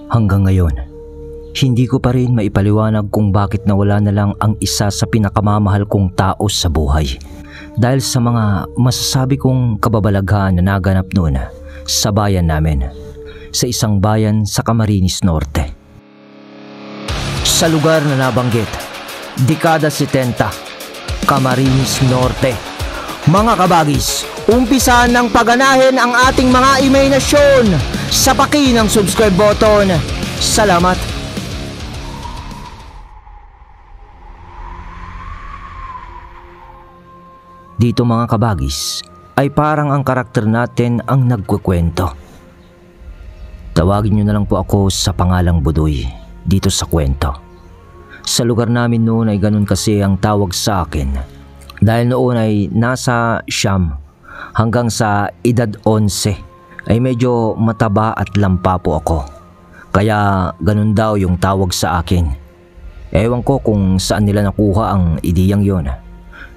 Hanggang ngayon, hindi ko pa rin maipaliwanag kung bakit nawala na lang ang isa sa pinakamamahal kong tao sa buhay. Dahil sa mga masasabi kong kababalaghan na naganap noon sa bayan namin, sa isang bayan sa Camarines Norte. Sa lugar na nabanggit, dekada 70, Camarines Norte. Mga kabagis, umpisahan ng paganahin ang ating mga imahinasyon sa paki ng subscribe button. Salamat! Dito mga kabagis, ay parang ang karakter natin ang nagkukwento. Tawagin nyo na lang po ako sa pangalang Budoy dito sa kwento. Sa lugar namin noon ay ganun kasi ang tawag sa akin. Dahil noon ay nasa siyam hanggang sa edad 11 ay medyo mataba at lampa po ako. Kaya ganun daw yung tawag sa akin. Ewan ko kung saan nila nakuha ang ideyang yon.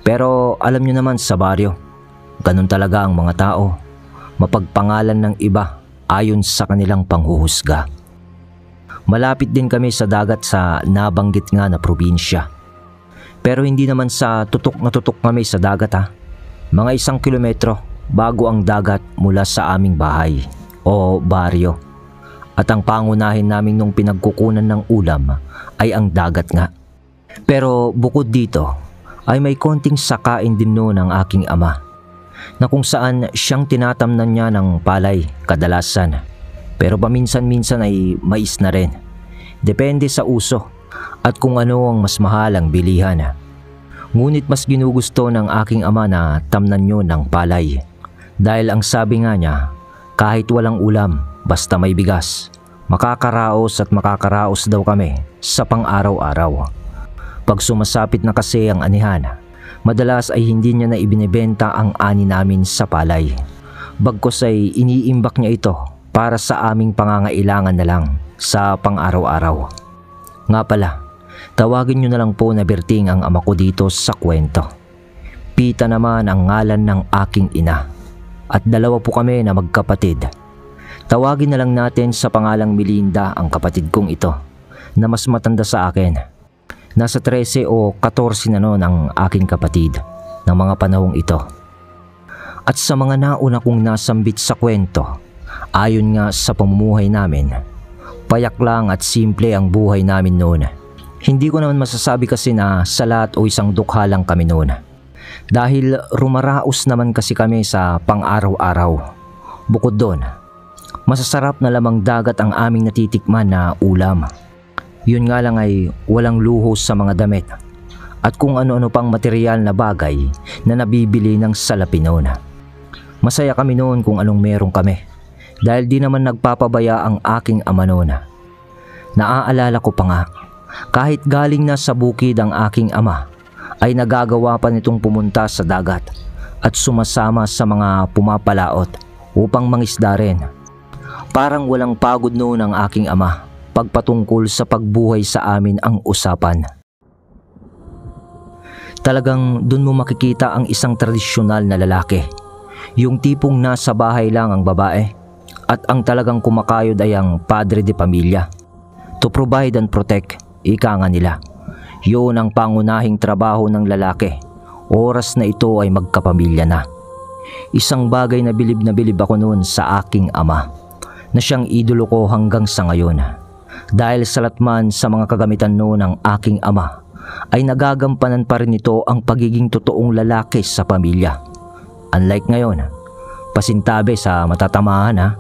Pero alam nyo naman sa baryo, ganun talaga ang mga tao. Mapagpangalan ng iba ayon sa kanilang panghuhusga. Malapit din kami sa dagat sa nabanggit nga na probinsya. Pero hindi naman sa tutok na tutok kami sa dagat Mga 1 kilometro bago ang dagat mula sa aming bahay o baryo. At ang pangunahin namin nung pinagkukunan ng ulam ay ang dagat nga. Pero bukod dito ay may konting sakain din noon ang aking ama, na kung saan siyang tinatamnan niya ng palay kadalasan. Pero paminsan-minsan ay mais na rin. Depende sa uso at kung ano ang mas mahal ang bilihan. Ngunit mas ginugusto ng aking ama na tamnan nyo ng palay. Dahil ang sabi nga niya, kahit walang ulam, basta may bigas, makakaraos at makakaraos daw kami sa pang-araw-araw. Pag sumasapit na kasi ang anihan, madalas ay hindi niya na ibinebenta ang ani namin sa palay. Bagkus ay iniimbak niya ito para sa aming pangangailangan na lang sa pang-araw-araw. Nga pala, tawagin nyo na lang po na Berting ang ama ko dito sa kwento. Pita naman ang ngalan ng aking ina. At 2 po kami na magkapatid. Tawagin na lang natin sa pangalang Melinda ang kapatid kong ito, na mas matanda sa akin. Nasa 13 o 14 na noon ang aking kapatid ng mga panahong ito. At sa mga nauna kong nasambit sa kwento, ayon nga sa pamumuhay namin, payak lang at simple ang buhay namin noon. Hindi ko naman masasabi kasi na salat o isang dukha lang kami noon. Dahil rumaraos naman kasi kami sa pang-araw-araw. Bukod doon, masasarap na lamang dagat ang aming natitikman na ulam. Yun nga lang ay walang luho sa mga damit at kung ano-ano pang material na bagay na nabibili ng salapi noon. Masaya kami noon kung anong meron kami dahil di naman nagpapabaya ang aking ama noon. Naaalala ko pa nga, kahit galing na sa bukid ang aking ama, ay nagagawa pa nitong pumunta sa dagat at sumasama sa mga pumapalaot upang mangisda rin. Parang walang pagod noon ang aking ama pagpatungkol sa pagbuhay sa amin ang usapan. Talagang dun mo makikita ang isang tradisyonal na lalaki. Yung tipong nasa bahay lang ang babae at ang talagang kumakayod ay ang padre de pamilya. To provide and protect, ika nga nila. Yun ang pangunahing trabaho ng lalaki. Oras na ito ay magkapamilya na. Isang bagay na bilib ako noon sa aking ama, na siyang idolo ko hanggang sa ngayon. Dahil salatman sa mga kagamitan noon ng aking ama, ay nagagampanan pa rin ito ang pagiging totoong lalaki sa pamilya. Unlike ngayon, pasintabi sa matatamahan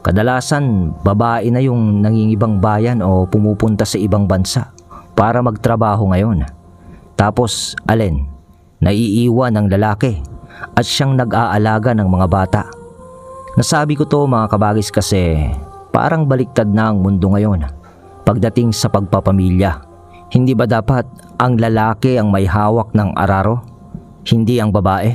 Kadalasan, babae na yung nangingibang bayan o pumupunta sa ibang bansa para magtrabaho ngayon. Tapos, naiiwan ng lalaki at siyang nag-aalaga ng mga bata. Nasabi ko to mga kabagis kasi parang baliktad na ang mundo ngayon pagdating sa pagpapamilya. Hindi ba dapat ang lalaki ang may hawak ng araro, hindi ang babae?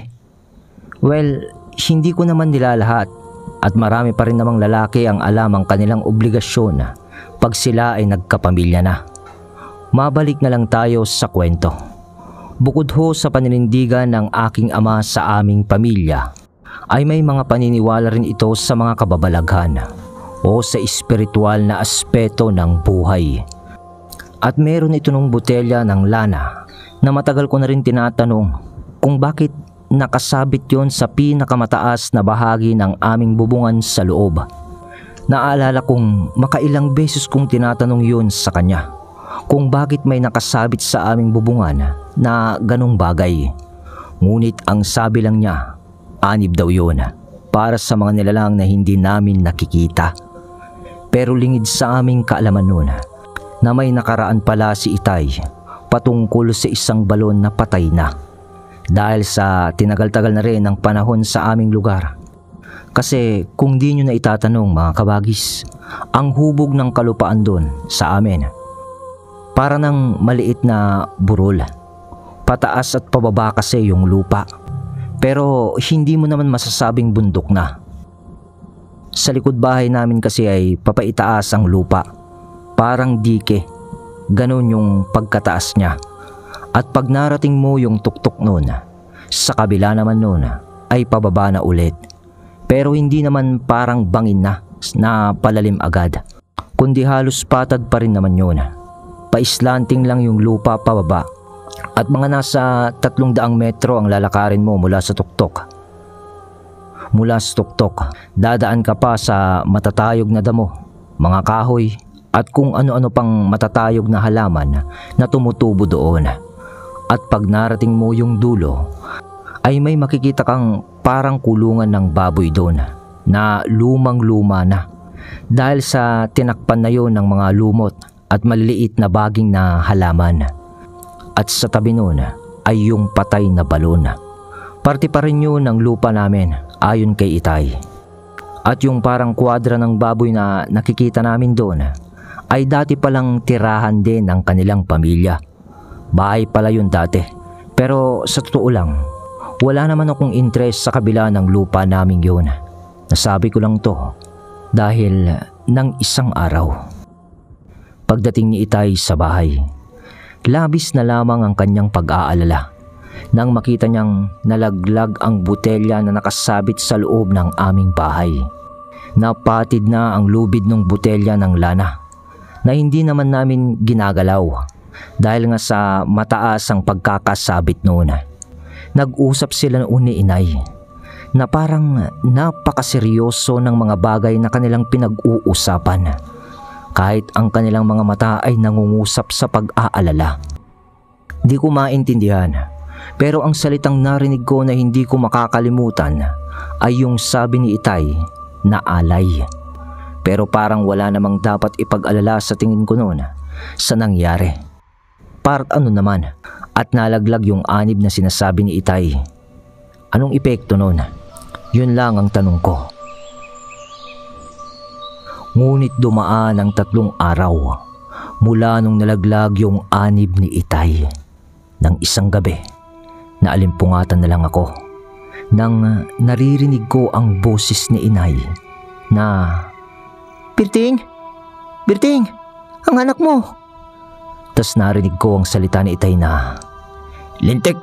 Well, hindi ko naman nilalahat. At marami pa rin namang lalaki ang alam ang kanilang obligasyon pag sila ay nagkapamilya na. Mabalik na lang tayo sa kwento. Bukod ho sa paninindigan ng aking ama sa aming pamilya, ay may mga paniniwala rin ito sa mga kababalaghan o sa espiritual na aspeto ng buhay. At meron ito ng botelya ng lana na matagal ko na rin tinatanong kung bakit nakasabit yon sa pinakamataas na bahagi ng aming bubungan sa loob. Naalala kong makailang beses kong tinatanong yun sa kanya kung bakit may nakasabit sa aming bubungan na ganong bagay. Ngunit ang sabi lang niya, anib daw yun para sa mga nilalang na hindi namin nakikita. Pero lingid sa aming kaalaman noon na may nakaraan pala si Itay patungkol sa isang balon na patay na dahil sa tinagal-tagal na rin ang panahon sa aming lugar. Kasi kung di nyo na itatanong mga kabagis, ang hubog ng kalupaan doon sa amin para ng maliit na burol. Pataas at pababa kasi yung lupa, pero hindi mo naman masasabing bundok na. Sa likod bahay namin kasi ay papaitaas ang lupa, parang dike, ganon yung pagkataas niya. At pag narating mo yung tuktok noon, sa kabila naman noon ay pababa na ulit. Pero hindi naman parang bangin na palalim agad, kundi halos patad pa rin naman yun. Paislanting lang yung lupa pababa at mga nasa 300 metro ang lalakarin mo mula sa tuktok. Mula sa tuktok, dadaan ka pa sa matatayog na damo, mga kahoy at kung ano-ano pang matatayog na halaman na tumutubo doon. At pag narating mo yung dulo, ay may makikita kang parang kulungan ng baboy doon na lumang-luma na dahil sa tinakpan na yon ng mga lumot at maliliit na baging na halaman. At sa tabi noon ay yung patay na balon. Parte pa rin yun ng lupa namin ayon kay Itay. At yung parang kwadra ng baboy na nakikita namin doon ay dati palang tirahan din ng kanilang pamilya. Bahay pala yun dati. Pero sa totoo lang, wala naman akong interest sa kabila ng lupa naming yun. Nasabi ko lang to dahil ng isang araw. Pagdating ni Itay sa bahay, labis na lamang ang kanyang pag-aalala nang makita niyang nalaglag ang botelya na nakasabit sa loob ng aming bahay. Napatid na ang lubid ng botelya ng lana na hindi naman namin ginagalaw dahil nga sa mataas ang pagkakasabit noon. Nag-usap sila noon ni Inay na parang napakaseryoso ng mga bagay na kanilang pinag-uusapan kahit ang kanilang mga mata ay nangungusap sa pag-aalala. Di ko maintindihan, pero ang salitang narinig ko na hindi ko makakalimutan ay yung sabi ni Itay na alay. Pero parang wala namang dapat ipag-alala sa tingin ko noon sa nangyari. Part ano naman at nalaglag yung anib na sinasabi ni Itay. Anong epekto noon? Yun lang ang tanong ko. Ngunit dumaan ang 3 araw mula nung nalaglag yung anib ni Itay. Nang isang gabi, naalimpungatan na lang ako nang naririnig ko ang boses ni Inay na, "Birting! Birting! Ang anak mo!" Tas narinig ko ang salita ni Itay na, "Lintik!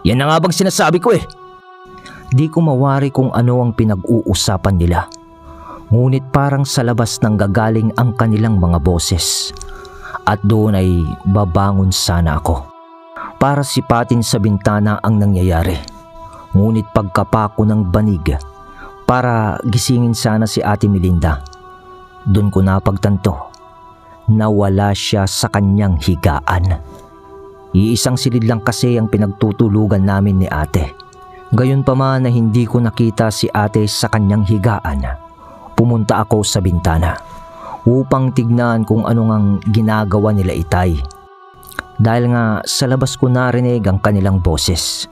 Yan na nga bang sinasabi ko eh!" Di ko mawari kung ano ang pinag-uusapan nila. Ngunit parang sa labas nang gagaling ang kanilang mga boses. At doon ay babangon sana ako para sipatin sa bintana ang nangyayari. Ngunit pagkapako ng banig para gisingin sana si Ate Melinda, doon ko napagtanto na wala siya sa kanyang higaan. Iisang silid lang kasi ang pinagtutulugan namin ni ate. Gayon pa man na hindi ko nakita si ate sa kanyang higaan, pumunta ako sa bintana upang tignan kung ano ngang ginagawa nila Itay. Dahil nga sa labas ko narinig ang kanilang boses.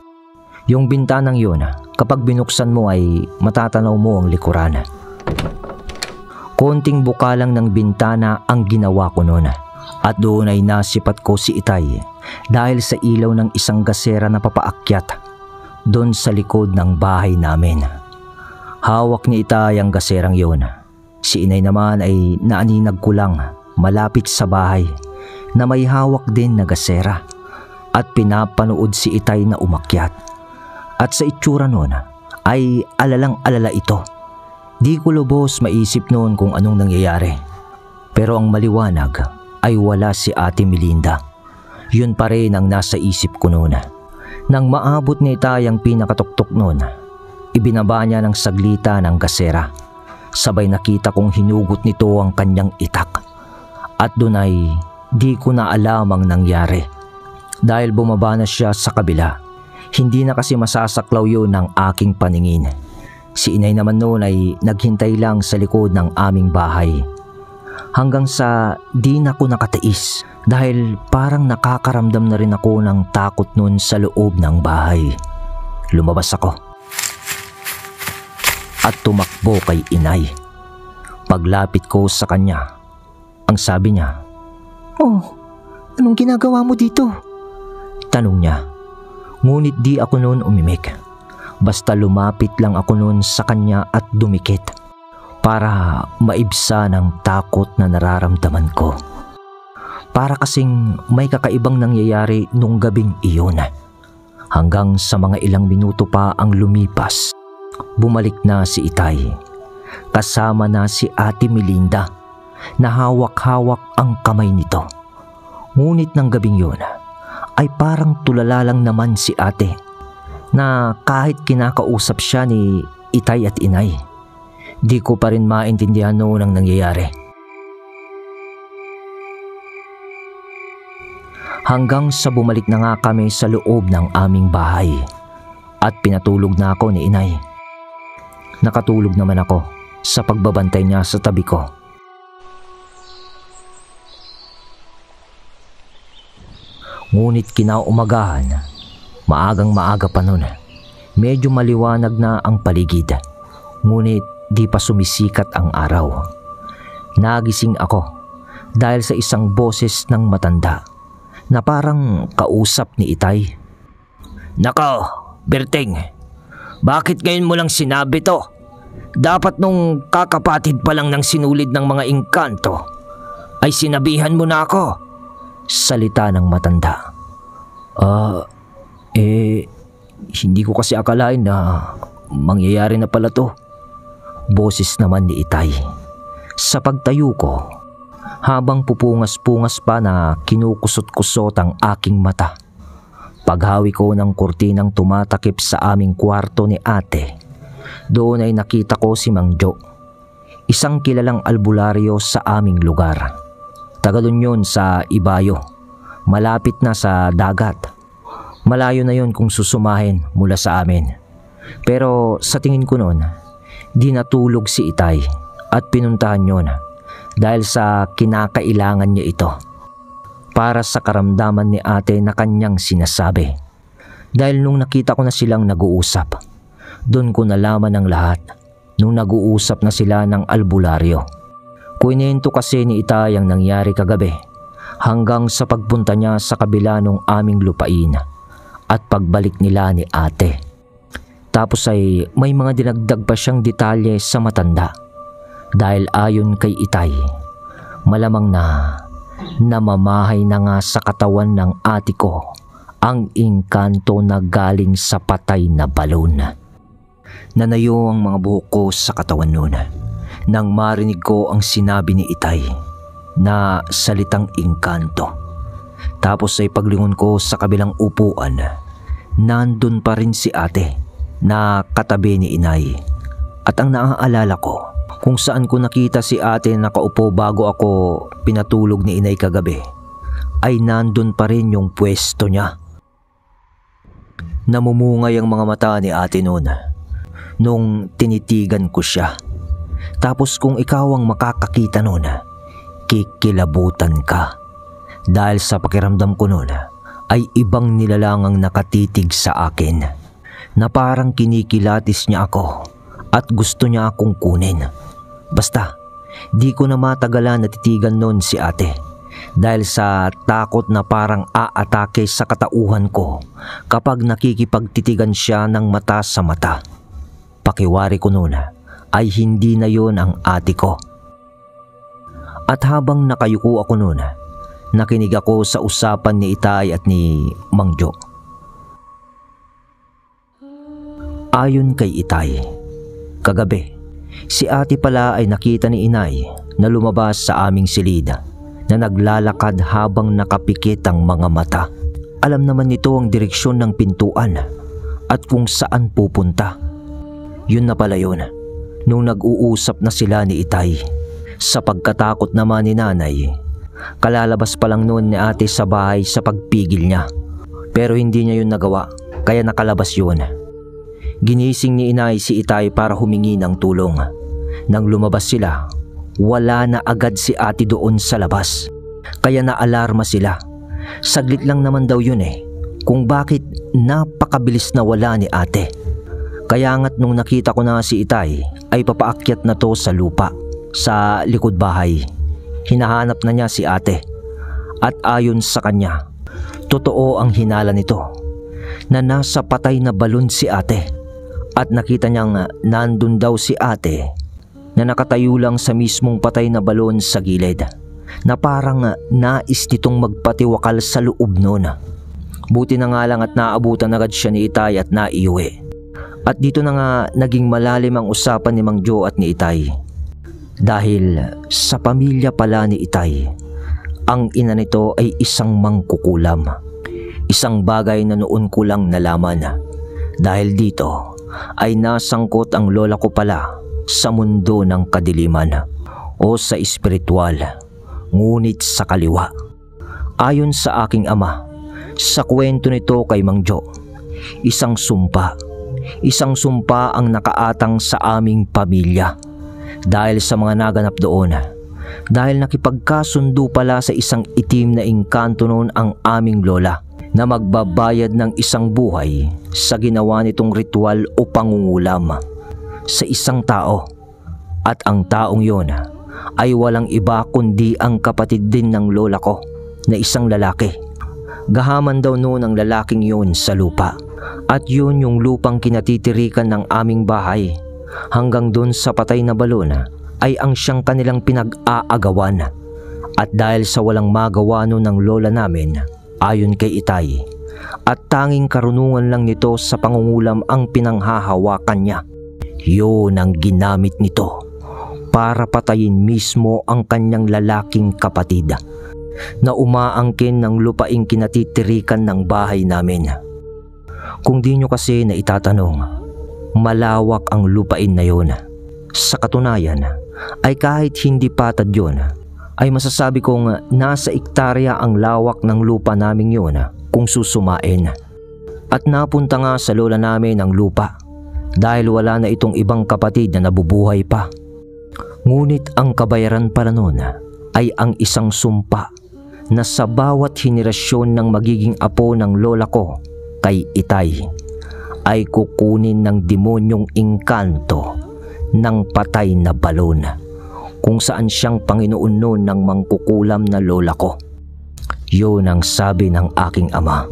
Yung bintanang yun, kapag binuksan mo ay matatanaw mo ang likuran. Konting buka lang ng bintana ang ginawa ko noon at doon ay nasipat ko si Itay dahil sa ilaw ng isang gasera na papaakyat doon sa likod ng bahay namin. Hawak ni Itay ang gaserang yun. Si Inay naman ay naaninag ko lang malapit sa bahay na may hawak din na gasera at pinapanood si Itay na umakyat. At sa itsura noon ay alalang-alala ito. Di ko lubos maisip noon kung anong nangyayari. Pero ang maliwanag ay wala si Ate Melinda. Yun pa rin ang nasa isip ko noon. Nang maabot ni Itay ang pinakatuktok noon, ibinaba niya ng saglita ng gasera. Sabay nakita kong hinugot nito ang kanyang itak. At doon ay di ko na alam ang nangyari. Dahil bumaba na siya sa kabila, hindi na kasi masasaklaw yun ng aking paningin. Si inay naman noon ay naghintay lang sa likod ng aming bahay. Hanggang sa di na ko nakatiis dahil parang nakakaramdam na rin ako ng takot noon sa loob ng bahay. Lumabas ako at tumakbo kay inay. Paglapit ko sa kanya, ang sabi niya, "Oh, anong ginagawa mo dito?" Tanong niya. Ngunit di ako noon umimik. Basta lumapit lang ako noon sa kanya at dumikit para maibsa ng takot na nararamdaman ko. Para kasing may kakaibang nangyayari nung gabing iyon. Hanggang sa mga ilang minuto pa ang lumipas, bumalik na si Itay. Kasama na si Ate Melinda na hawak-hawak ang kamay nito. Ngunit ng gabing yun ay parang tulala lang naman si ate na kahit kinakausap siya ni Itay at inay, di ko pa rin maintindihan noon ang nangyayari. Hanggang sa bumalik na nga kami sa loob ng aming bahay at pinatulog na ako ni inay. Nakatulog naman ako sa pagbabantay niya sa tabi ko. Ngunit kinaumagahan, maagang maaga pa noon, medyo maliwanag na ang paligid. Ngunit di pa sumisikat ang araw. Nagising ako dahil sa isang boses ng matanda na parang kausap ni Itay. "Nako, Berting, bakit ngayon mo lang sinabi to? Dapat nung kakapatid pa lang ng sinulid ng mga engkanto ay sinabihan mo na ako." Salita ng matanda. Hindi ko kasi akalain na mangyayari na pala to. Boses naman ni Itay. Sa pagtayo ko, habang pupungas-pungas pa na kinukusot-kusot ang aking mata, paghawi ko ng kurtinang tumatakip sa aming kwarto ni ate, doon ay nakita ko si Mang Jo, isang kilalang albularyo sa aming lugar. Taga doon yun sa Ibayo, malapit na sa dagat. Malayo na yun kung susumahin mula sa amin. Pero sa tingin ko noon, di natulog si Itay at pinuntahan yun dahil sa kinakailangan niya ito para sa karamdaman ni ate na kanyang sinasabi. Dahil nung nakita ko na silang nag-uusap, doon ko nalaman ang lahat nung nag-uusap na sila ng albularyo. Kuinento kasi ni Itay ang nangyari kagabi hanggang sa pagpunta niya sa kabila ng aming lupain at pagbalik nila ni ate. Tapos ay may mga dinagdag pa siyang detalye sa matanda dahil ayon kay Itay, malamang na namamahay na nga sa katawan ng ate ko ang engkanto na galing sa patay na balon. Nanayo ang mga buhok ko sa katawan noon nang marinig ko ang sinabi ni Itay na salitang engkanto. Tapos ay paglingon ko sa kabilang upuan, nandun pa rin si ate na katabi ni inay. At ang naaalala ko kung saan ko nakita si ate nakaupo bago ako pinatulog ni inay kagabi, ay nandun pa rin yung pwesto niya. Namumungay ang mga mata ni ate noon nung tinitigan ko siya. Tapos kung ikaw ang makakakita noon, kikilabutan ka. Dahil sa pakiramdam ko noon ay ibang nilalang ang nakatitig sa akin na parang kinikilatis niya ako at gusto niya akong kunin. Basta di ko na matagalan natitigan noon si ate dahil sa takot na parang aatake sa katauhan ko kapag nakikipagtitigan siya ng mata sa mata. Pakiwari ko noon ay hindi na yon ang ate ko. At habang nakayuko ako noon, nakinig ako sa usapan ni Itay at ni Mang Jo. Ayon kay Itay, kagabi Si ate pala ay nakita ni inay na lumabas sa aming silid na naglalakad habang nakapikit ang mga mata. Alam naman nito ang direksyon ng pintuan at kung saan pupunta. Yun na pala yun, nung nag-uusap na sila ni Itay. Sa pagkatakot naman ni nanay, kalalabas pa lang noon ni ate sa bahay sa pagpigil niya. Pero hindi niya yun nagawa, kaya nakalabas yun. Ginising ni inay si Itay para humingi ng tulong. Nang lumabas sila, wala na agad si ate doon sa labas. Kaya naalarma sila. Saglit lang naman daw yun kung bakit napakabilis na wala ni ate. Kaya nga't nung nakita ko na si Itay ay papaakyat na to sa lupa, sa likod bahay. Hinahanap na niya si ate. At ayon sa kanya, totoo ang hinala nito na nasa patay na balon si ate. At nakita niyang nandun daw si ate na nakatayo lang sa mismong patay na balon sa gilid, na parang nais nitong magpatiwakal sa loob noon. Buti na nga lang at naabutan agad siya ni Itay at naiuwi. At dito na nga naging malalim ang usapan ni Mang Jo at ni Itay. Dahil sa pamilya pala ni Itay, ang ina nito ay isang mangkukulam. Isang bagay na noon ko lang nalaman. Dahil dito ay nasangkot ang lola ko pala sa mundo ng kadiliman o sa espiritual, ngunit sa kaliwa. Ayon sa aking ama, sa kwento nito kay Mang Jo, isang sumpa ang nakaatang sa aming pamilya dahil sa mga naganap doon. Dahil nakipagkasundo pala sa isang itim na engkanto noon ang aming lola na magbabayad ng isang buhay sa ginawa nitong ritual o pangungulam sa isang tao. At ang taong yon ay walang iba kundi ang kapatid din ng lola ko na isang lalaki. Gahaman daw noon ang lalaking yon sa lupa. At yun yung lupang kinatitirikan ng aming bahay hanggang dun sa patay na balon ay ang siyang kanilang pinag-aagawan. At dahil sa walang magawa noon ng lola namin, ayon kay Itay, at tanging karunungan lang nito sa pangungulam ang pinanghahawakan niya, yun ang ginamit nito para patayin mismo ang kanyang lalaking kapatid na umaangkin ng lupaing kinatitirikan ng bahay namin. Kung di nyo kasi na itatanong, malawak ang lupain na yun. Sa katunayan ay kahit hindi patad yun, ay masasabi kong nasa ektarya ang lawak ng lupa namin yun kung susumain. At napunta nga sa lola namin ang lupa dahil wala na itong ibang kapatid na nabubuhay pa. Ngunit ang kabayaran pala nun ay ang isang sumpa na sa bawat henerasyon ng magiging apo ng lola ko kay Itay ay kukunin ng demonyong engkanto ng patay na balon kung saan siyang Panginoon noon ng mangkukulam na lola ko. Yun ang sabi ng aking ama.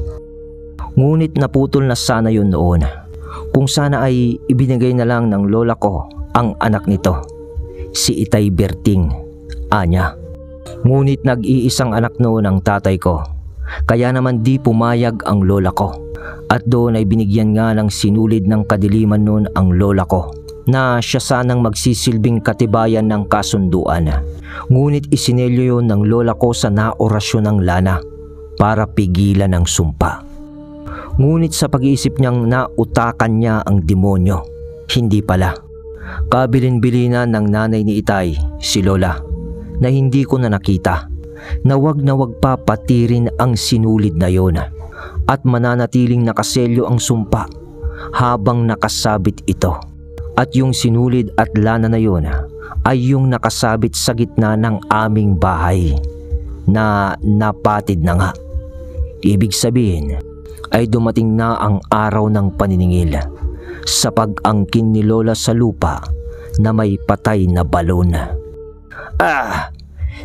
Ngunit naputol na sana yun noon kung sana ay ibinigay na lang ng lola ko ang anak nito, si Itay Berting, anya. Ngunit nag-iisang anak noon ang tatay ko, kaya naman di pumayag ang lola ko. At doon ay binigyan nga ng sinulid ng kadiliman noon ang lola ko na siya sanang magsisilbing katibayan ng kasunduan. Ngunit isinelyo yun ng lola ko sa naorasyon ng lana para pigilan ang sumpa. Ngunit sa pag-iisip niyang nautakan niya ang demonyo, hindi pala. Kabilin-bilinan ng nanay ni Itay, si lola, na hindi ko na nakita, na wag papatirin ang sinulid na yon at mananatiling nakaselyo ang sumpa habang nakasabit ito. At yung sinulid at lana na yon ay yung nakasabit sa gitna ng aming bahay na napatid na nga. Ibig sabihin ay dumating na ang araw ng paniningil sa pag-angkin ni lola sa lupa na may patay na balon.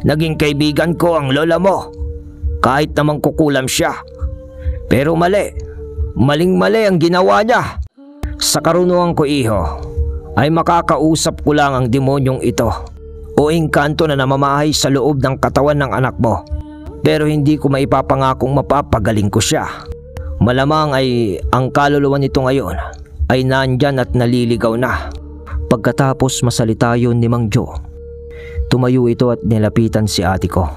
Naging kaibigan ko ang lola mo. Kahit namang kukulam siya. Pero maling-mali ang ginawa niya. Sa karunungan ko, iho, ay makakausap ko lang ang demonyong ito o engkanto na namamahay sa loob ng katawan ng anak mo. Pero hindi ko maipapangakong mapapagaling ko siya. Malamang ay ang kaluluwa nito ngayon ay nandyan at naliligaw na. Pagkatapos masalita yun ni Mang Jo, tumayo ito at nilapitan si ate ko.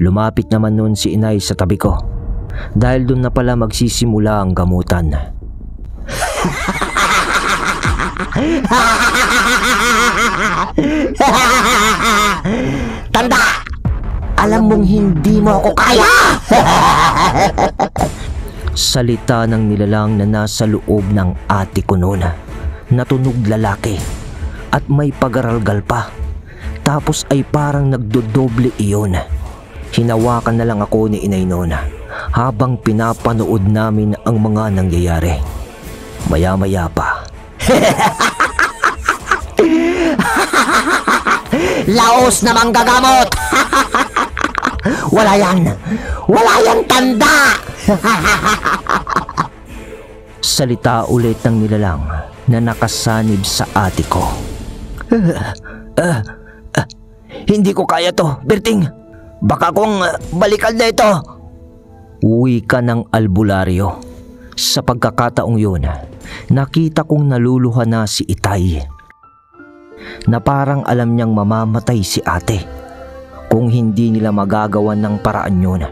Lumapit naman noon si inay sa tabi ko dahil doon na pala magsisimula ang gamutan. Tanda! Alam mong hindi mo ako kaya! Salita ng nilalang na nasa loob ng ate ko noon. Natunog lalaki at may pagaralgal pa. Tapos ay parang nagdodoble iyon. Hinawakan na lang ako ni inay noon habang pinapanood namin ang mga nangyayari. Maya-maya pa. Laos na manggagamot! Wala yan! Wala yan, tanda! Salita ulit ng nilalang na nakasanib sa ate ko. Hindi ko kaya to, Berting. Baka kong balikan na ito. Uwi ka ng albularyo. Sa pagkakataong yun, nakita kong naluluha na si Itay. Na parang alam niyang mamamatay si ate kung hindi nila magagawan ng paraan yun.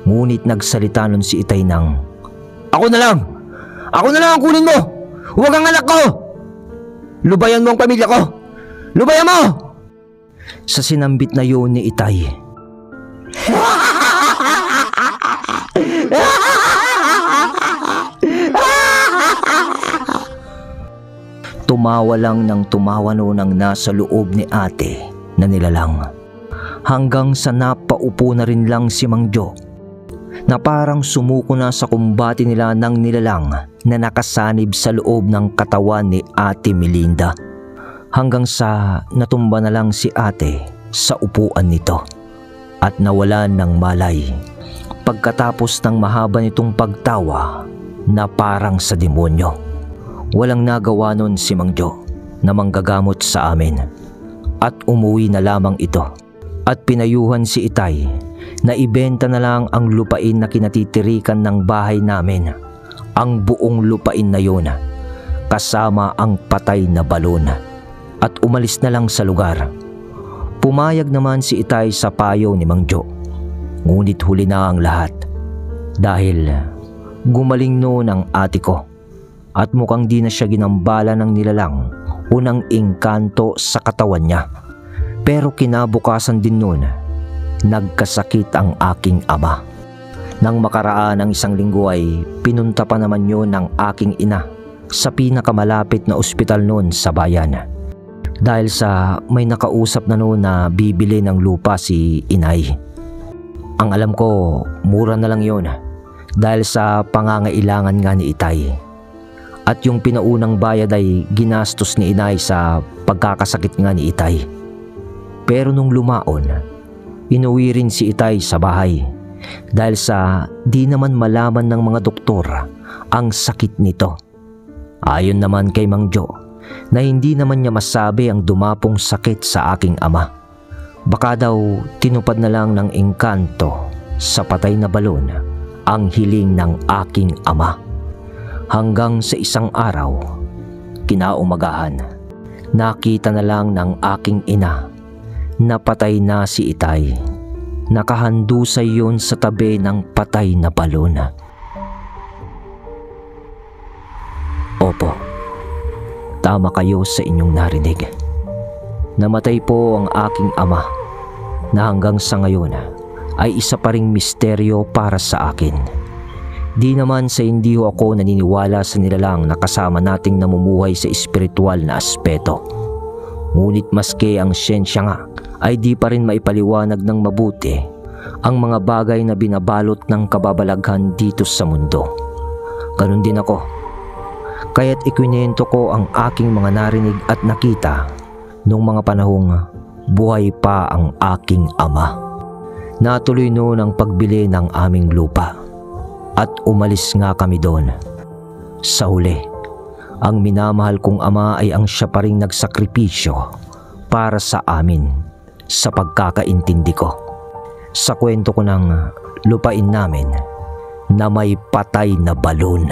Ngunit nagsalita nun si Itay ng, Ako na lang! Ako na lang ang kunin mo! Huwag ang anak ko! Lubayan mo ang pamilya ko! Lubayan mo! Sa sinambit na yun ni Itay, tumawa lang ng tumawa noon ang nasa loob ni ate na nilalang. Hanggang sa napaupo na rin lang si Mang Jo na parang sumuko na sa kumbati nila ng nilalang na nakasanib sa loob ng katawan ni Ate Melinda. Hanggang sa natumba na lang si ate sa upuan nito at nawalan ng malay pagkatapos ng mahaba nitong pagtawa na parang sa demonyo. Walang nagawa nun si Mang Jo na manggagamot sa amin at umuwi na lamang ito at pinayuhan si Itay na ibenta na lang ang lupain na kinatitirikan ng bahay namin, ang buong lupain na yun kasama ang patay na balon, at umalis na lang sa lugar. Pumayag naman si Itay sa payo ni Mang Jo, ngunit huli na ang lahat dahil gumaling noon ang ate ko at mukhang di na siya ginambala ng nilalang unang engkanto sa katawan niya. Pero kinabukasan din noon, nagkasakit ang aking ama. Nang makaraan ng isang linggo ay pinunta pa naman yun ng aking ina sa pinakamalapit na ospital noon sa bayan. Dahil sa may nakausap na noon na bibili ng lupa si inay. Ang alam ko, mura na lang yun dahil sa pangangailangan nga ni Itay. At yung pinaunang bayad ay ginastos ni inay sa pagkakasakit nga ni Itay. Pero nung lumaon, inuwi rin si Itay sa bahay dahil sa di naman malaman ng mga doktor ang sakit nito. Ayon naman kay Mang Jo na hindi naman niya masabi ang dumapong sakit sa aking ama. Baka daw tinupad na lang ng engkanto sa patay na balon ang hiling ng aking ama. Hanggang sa isang araw, kinaumagahan, nakita na lang ng aking ina na patay na si Itay. Nakahandusay yun sa tabi ng patay na balon. Opo, tama kayo sa inyong narinig. Namatay po ang aking ama na hanggang sa ngayon ay isa pa ring misteryo para sa akin. Di naman sa hindi ako naniniwala sa nilalang na kasama nating namumuhay sa espiritual na aspeto. Ngunit maski ang siyensya nga ay di pa rin maipaliwanag ng mabuti ang mga bagay na binabalot ng kababalaghan dito sa mundo. Ganun din ako. Kaya't ikwinento ko ang aking mga narinig at nakita noong mga panahong buhay pa ang aking ama. Natuloy noon ang pagbili ng aming lupa at umalis nga kami doon. Sa huli, ang minamahal kong ama ay ang siya pa ring nagsakripisyo para sa amin sa pagkakaintindi ko. Sa kwento ko ng lupain namin na may patay na balon.